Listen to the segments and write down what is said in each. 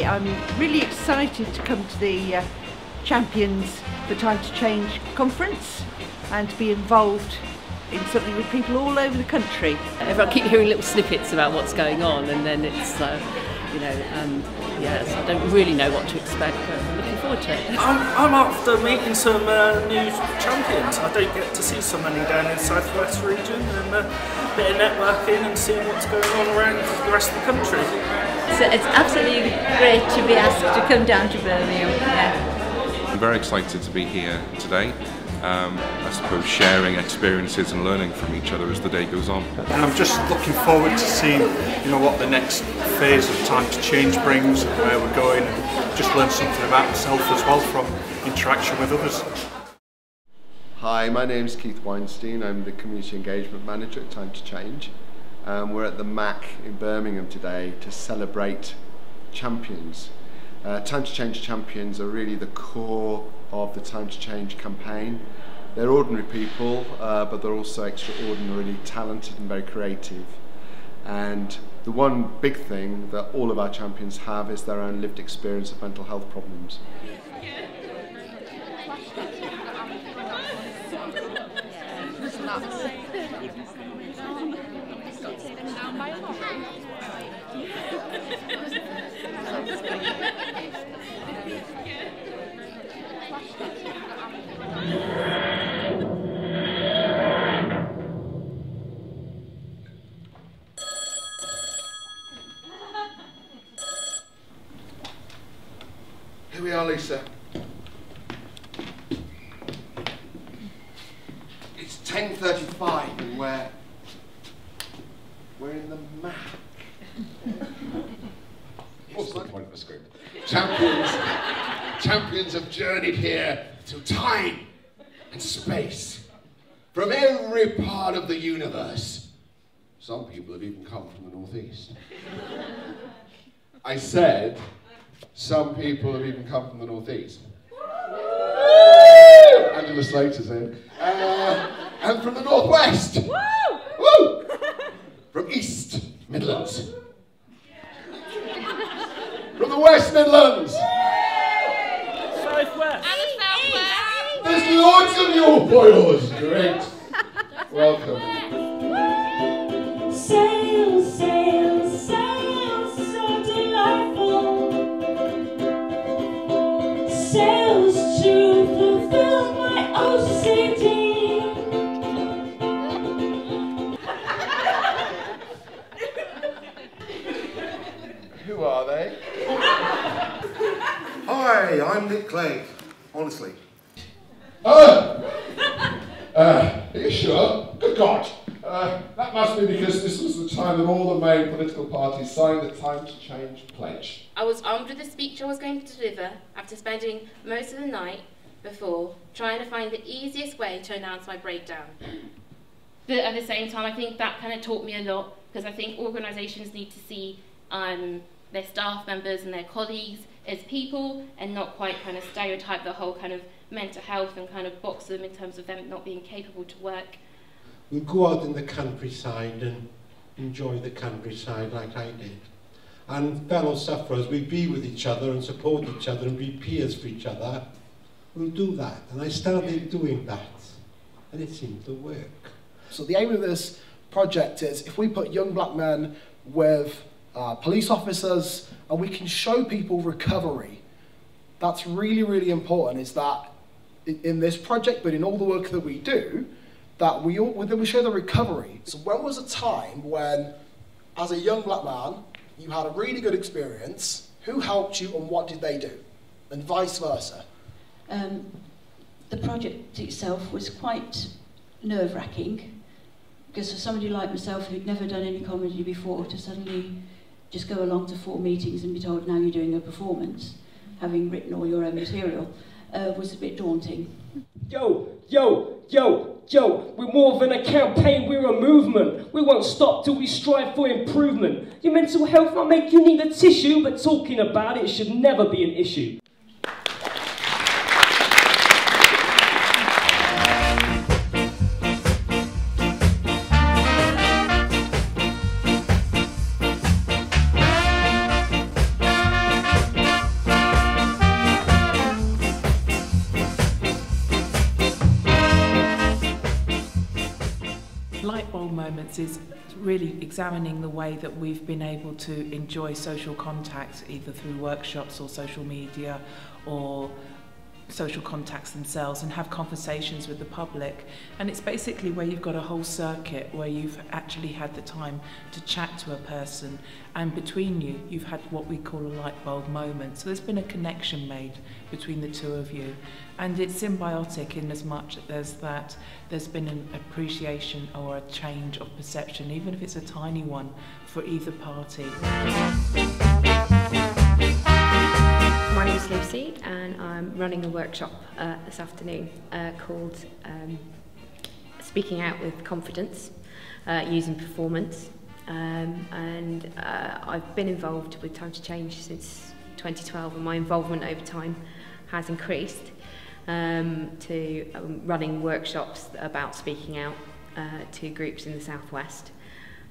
Hi, I'm really excited to come to the Champions for Time to Change conference and to be involved in something with people all over the country. I keep hearing little snippets about what's going on, and then it's, yes, I don't really know what to expect, but I'm looking forward to it. I'm after meeting some new champions. I don't get to see so many down in the South West region, and a bit of networking and seeing what's going on around the rest of the country. So it's absolutely great to be asked to come down to Birmingham. Yeah. I'm very excited to be here today. I suppose sharing experiences and learning from each other as the day goes on. And I'm just looking forward to seeing, what the next phase of Time to Change brings and where we're going, and just learn something about myself as well from interaction with others. Hi, my name is Keith Weinstein. I'm the Community Engagement Manager at Time to Change. We're at the MAC in Birmingham today to celebrate champions. Time to Change champions are really the core of the Time to Change campaign. They're ordinary people, but they're also extraordinarily talented and very creative. And the one big thing that all of our champions have is their own lived experience of mental health problems. Here we are, Lisa. It's 10:35 and we're in the MAC. What's the point of the script? Champions have journeyed here through time and space, from every part of the universe. Some people have even come from the northeast. I said, some people have even come from the northeast. Angela Slater's in. And from the northwest. Woo! From East Midlands. From the West Midlands. Southwest. And the Southwest. There's loads of you boys. Great. Welcome. Sail, sail, sail, so delightful. Sails to fulfill my OCD. Who are they? Hi, I'm Nick Clegg, honestly. Are you sure? Good God. That must be because this was the time that all the main political parties signed the Time to Change pledge. I was armed with the speech I was going to deliver after spending most of the night before trying to find the easiest way to announce my breakdown. But at the same time, I think that kind of taught me a lot, because I think organisations need to see their staff members and their colleagues as people and not quite kind of stereotype the whole kind of mental health and kind of box them in terms of them not being capable to work. We'll go out in the countryside and enjoy the countryside like I did. And fellow sufferers, we be with each other and support each other and be peers for each other. We'll do that. And I started doing that. And it seemed to work. So the aim of this project is if we put young black men with police officers and we can show people recovery, that's really, really important, is that in this project, but in all the work that we do, that we show the recovery. So when was a time when, as a young black man, you had a really good experience, who helped you and what did they do? And vice versa. The project itself was quite nerve-wracking, because for somebody like myself who'd never done any comedy before, to suddenly just go along to 4 meetings and be told now you're doing a performance, having written all your own material, was a bit daunting. Yo, we're more than a campaign, we're a movement. We won't stop till we strive for improvement. Your mental health might make you need a tissue, but talking about it should never be an issue. Lifebold Moments is really examining the way that we've been able to enjoy social contact, either through workshops or social media or social contacts themselves, and have conversations with the public. And it's basically where you've got a whole circuit where you've actually had the time to chat to a person, and between you you've had what we call a light bulb moment. So there's been a connection made between the two of you, and it's symbiotic in as much as that there's been an appreciation or a change of perception, even if it's a tiny one, for either party. My name is Lucy, and I'm running a workshop this afternoon called Speaking Out with Confidence, using performance. And I've been involved with Time to Change since 2012, and my involvement over time has increased to running workshops about speaking out to groups in the Southwest.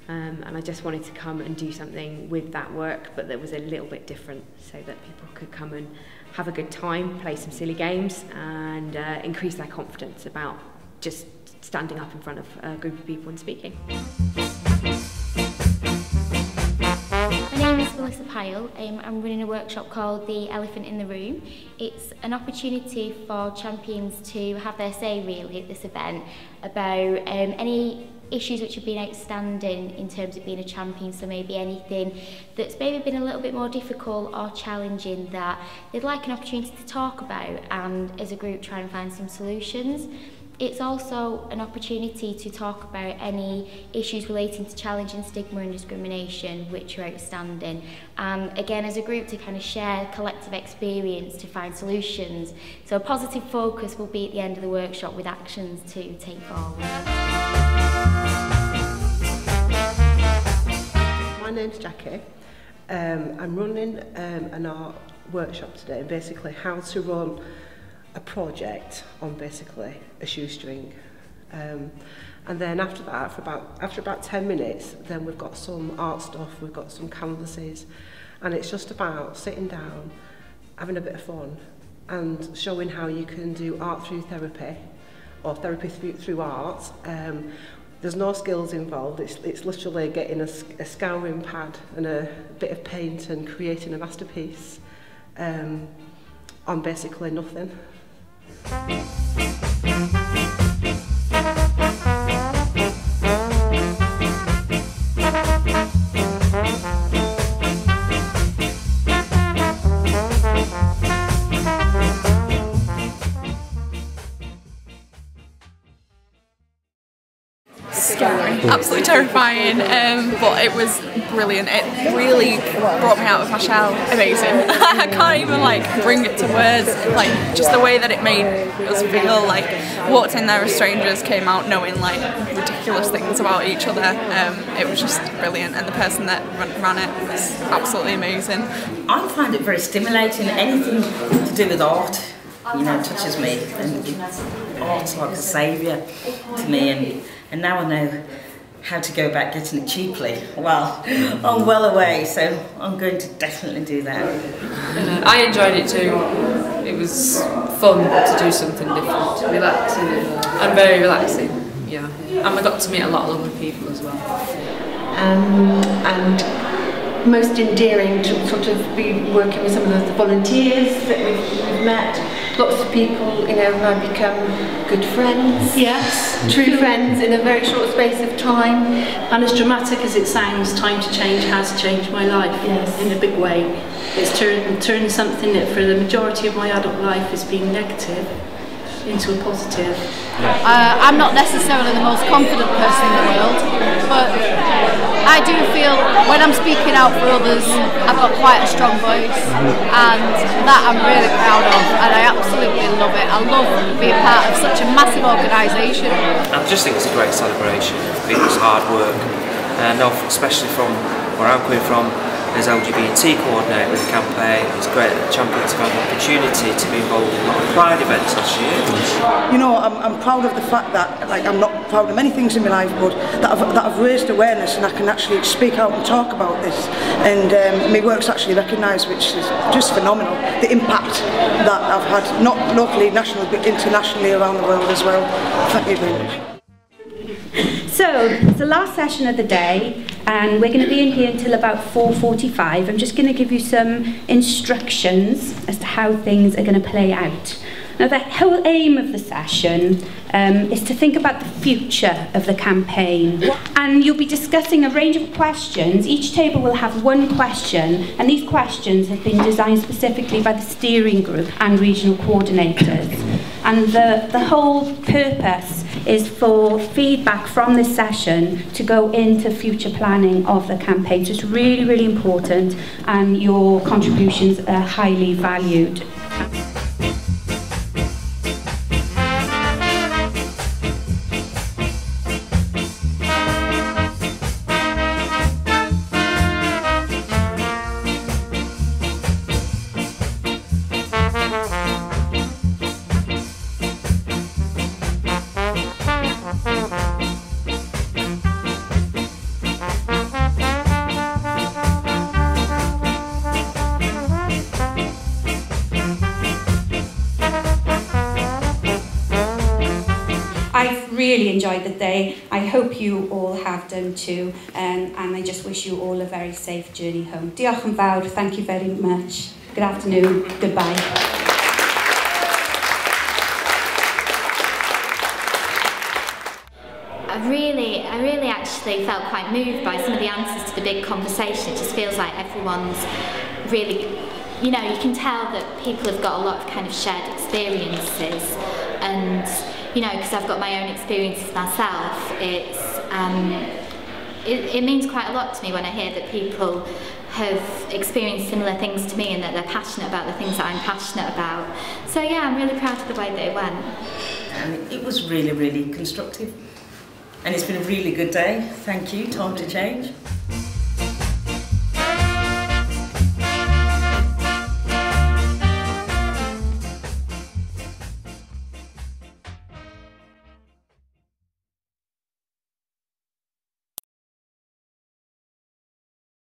And I just wanted to come and do something with that work, but that was a little bit different, so that people could come and have a good time, play some silly games, and increase their confidence about just standing up in front of a group of people and speaking. My name is Melissa Pyle. I'm running a workshop called The Elephant in the Room. It's an opportunity for champions to have their say really at this event about any issues which have been outstanding in terms of being a champion, so maybe anything that's maybe been a little bit more difficult or challenging that they'd like an opportunity to talk about, and as a group try and find some solutions. It's also an opportunity to talk about any issues relating to challenging stigma and discrimination which are outstanding, and again as a group to kind of share collective experience to find solutions. So a positive focus will be at the end of the workshop with actions to take forward. My name's Jackie. I'm running an art workshop today, basically how to run a project on basically a shoestring. And then after that, after about 10 minutes, then we've got some art stuff, we've got some canvases, and it's just about sitting down, having a bit of fun, and showing how you can do art through therapy, or therapy through art. There's no skills involved, it's literally getting a scouring pad and a bit of paint and creating a masterpiece on basically nothing. Scary, absolutely terrifying, but it was brilliant. It really brought me out of my shell. Amazing. I can't even bring it to words. Just the way that it made us feel. Walked in there as strangers, came out knowing ridiculous things about each other. It was just brilliant, and the person that ran it was absolutely amazing. I find it very stimulating. Anything to do with art, touches me, and art's like a saviour to me. And now I know how to go about getting it cheaply. Well, I'm well away, so I'm going to definitely do that. I enjoyed it too. It was fun to do something different, relaxing, and very relaxing. Yeah, and I got to meet a lot of lovely people as well. And most endearing to sort of be working with some of the volunteers that we've met. Lots of people, have become good friends. Yes, true friends in a very short space of time. And as dramatic as it sounds, Time to Change has changed my life in a big way. It's turned something that for the majority of my adult life has been negative into a positive. I'm not necessarily the most confident person in the world, but I do feel when I'm speaking out for others, I've got quite a strong voice, and that I'm really proud of, and I absolutely love it. I love being part of such a massive organisation. I just think it's a great celebration of people's hard work, and especially from where I'm coming from, as LGBT coordinator with the campaign, it's great that the champions have had an opportunity to be involved in a lot of Pride events this year. I'm proud of the fact that, I'm not proud of many things in my life, but that I've raised awareness and I can actually speak out and talk about this. And my work's actually recognised, which is just phenomenal. The impact that I've had, not locally, nationally, but internationally around the world as well. Thank you very much. So, it's the last session of the day, and we're going to be in here until about 4:45. I'm just going to give you some instructions as to how things are going to play out. Now, the whole aim of the session is to think about the future of the campaign. And you'll be discussing a range of questions. Each table will have one question, and these questions have been designed specifically by the steering group and regional coordinators. And the whole purpose is for feedback from this session to go into future planning of the campaign. So it's really, really important, and your contributions are highly valued. I've really enjoyed the day. I hope you all have done too, and I just wish you all a very safe journey home. Diolch yn fawr, thank you very much. Good afternoon, goodbye. I really actually felt quite moved by some of the answers to the big conversation. It just feels like everyone's really, you know, you can tell that people have got a lot of kind of shared experiences, and you know, because I've got my own experiences myself, it means quite a lot to me when I hear that people have experienced similar things to me and that they're passionate about the things that I'm passionate about. So yeah, I'm really proud of the way that it went. It was really, really constructive. And it's been a really good day. Thank you. Time to change.